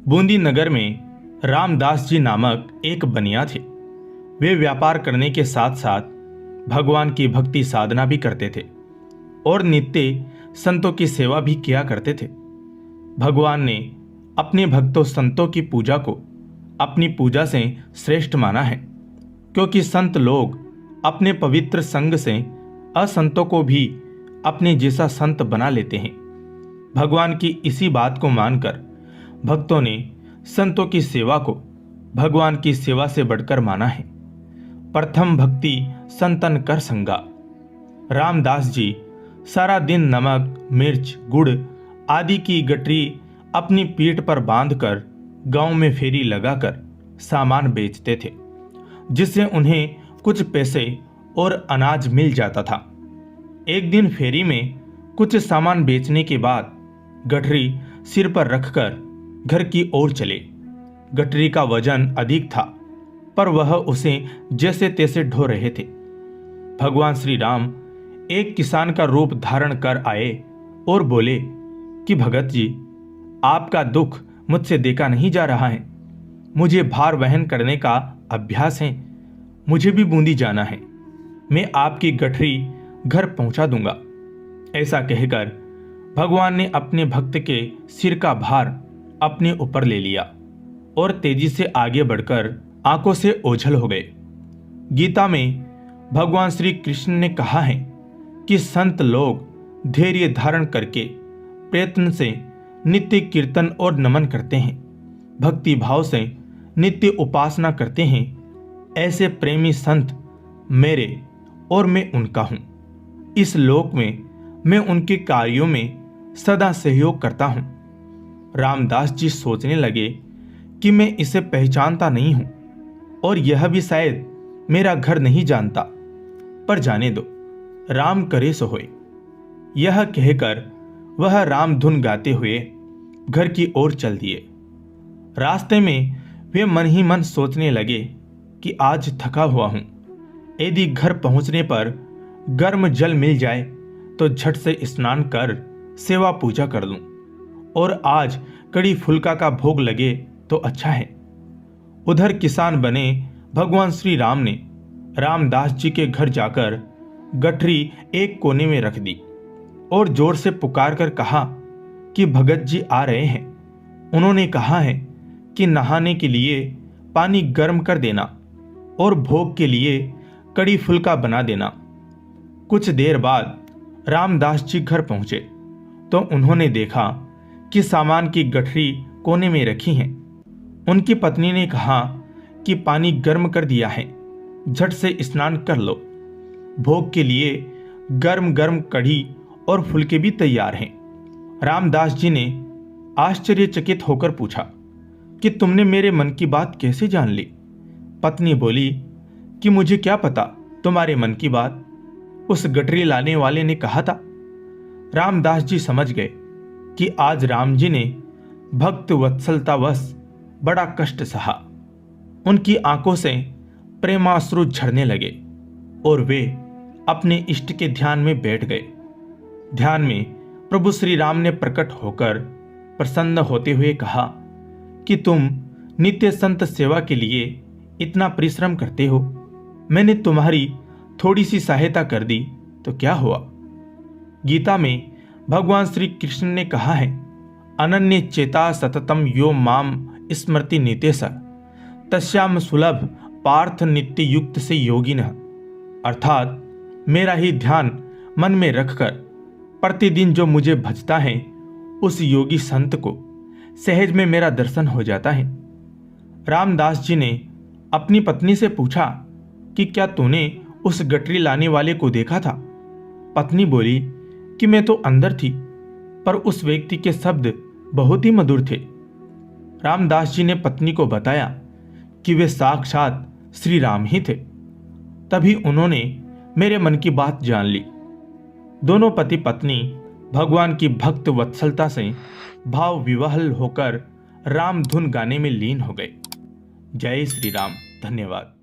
बूंदी नगर में रामदास जी नामक एक बनिया थे। वे व्यापार करने के साथ साथ भगवान की भक्ति साधना भी करते थे और नित्य संतों की सेवा भी किया करते थे। भगवान ने अपने भक्तों संतों की पूजा को अपनी पूजा से श्रेष्ठ माना है, क्योंकि संत लोग अपने पवित्र संग से असंतों को भी अपने जैसा संत बना लेते हैं। भगवान की इसी बात को मानकर भक्तों ने संतों की सेवा को भगवान की सेवा से बढ़कर माना है। प्रथम भक्ति संतन कर संगा। रामदास जी सारा दिन नमक, मिर्च, गुड़ आदि की गठरी अपनी पीठ पर बांधकर गांव में फेरी लगाकर सामान बेचते थे, जिससे उन्हें कुछ पैसे और अनाज मिल जाता था। एक दिन फेरी में कुछ सामान बेचने के बाद गठरी सिर पर रखकर घर की ओर चले। गठरी का वजन अधिक था, पर वह उसे जैसे तैसे ढो रहे थे। भगवान श्री राम एक किसान का रूप धारण कर आए और बोले कि भगत जी, आपका दुख मुझसे देखा नहीं जा रहा है। मुझे भार वहन करने का अभ्यास है। मुझे भी बूंदी जाना है। मैं आपकी गठरी घर पहुंचा दूंगा। ऐसा कहकर भगवान ने अपने भक्त के सिर का भार अपने ऊपर ले लिया और तेजी से आगे बढ़कर आंखों से ओझल हो गए। गीता में भगवान श्री कृष्ण ने कहा है कि संत लोग धैर्य धारण करके प्रयत्न से नित्य कीर्तन और नमन करते हैं, भक्ति भाव से नित्य उपासना करते हैं। ऐसे प्रेमी संत मेरे और मैं उनका हूं। इस लोक में मैं उनके कार्यों में सदा सहयोग करता हूं। रामदास जी सोचने लगे कि मैं इसे पहचानता नहीं हूं और यह भी शायद मेरा घर नहीं जानता, पर जाने दो, राम करे सो होए। यह कहकर वह राम धुन गाते हुए घर की ओर चल दिए। रास्ते में वे मन ही मन सोचने लगे कि आज थका हुआ हूं। यदि घर पहुंचने पर गर्म जल मिल जाए तो झट से स्नान कर सेवा पूजा कर लूं, और आज कड़ी फुल्का का भोग लगे तो अच्छा है। उधर किसान बने भगवान श्री राम ने रामदास जी के घर जाकर गठरी एक कोने में रख दी और जोर से पुकार कर कहा कि भगत जी आ रहे हैं। उन्होंने कहा है कि नहाने के लिए पानी गर्म कर देना और भोग के लिए कड़ी फुल्का बना देना। कुछ देर बाद रामदास जी घर पहुंचे तो उन्होंने देखा कि सामान की गठरी कोने में रखी हैं। उनकी पत्नी ने कहा कि पानी गर्म कर दिया है, झट से स्नान कर लो। भोग के लिए गर्म गर्म कढ़ी और फुलके भी तैयार हैं। रामदास जी ने आश्चर्यचकित होकर पूछा कि तुमने मेरे मन की बात कैसे जान ली? पत्नी बोली कि मुझे क्या पता तुम्हारे मन की बात, उस गठरी लाने वाले ने कहा था। रामदास जी समझ गए कि आज राम जी ने भक्त वत्सलतावश बड़ा कष्ट सहा। उनकी आंखों से प्रेमाश्रु झरने लगे और वे अपने इष्ट के ध्यान में बैठ गए। ध्यान में प्रभु श्री राम ने प्रकट होकर प्रसन्न होते हुए कहा कि तुम नित्य संत सेवा के लिए इतना परिश्रम करते हो। मैंने तुम्हारी थोड़ी सी सहायता कर दी तो क्या हुआ? गीता में भगवान श्री कृष्ण ने कहा है, अनन्य चेता सततम यो माम स्मृति नितेश तस्याम सुलभ पार्थ नित्य युक्त से योगिनः। अर्थात मेरा ही ध्यान मन में रखकर प्रतिदिन जो मुझे भजता है, उस योगी संत को सहज में मेरा दर्शन हो जाता है। रामदास जी ने अपनी पत्नी से पूछा कि क्या तूने उस गठरी लाने वाले को देखा था? पत्नी बोली कि मैं तो अंदर थी, पर उस व्यक्ति के शब्द बहुत ही मधुर थे। रामदास जी ने पत्नी को बताया कि वे साक्षात श्री राम ही थे। तभी उन्होंने मेरे मन की बात जान ली। दोनों पति पत्नी भगवान की भक्त वत्सलता से भाव विवहल होकर राम धुन गाने में लीन हो गए। जय श्री राम। धन्यवाद।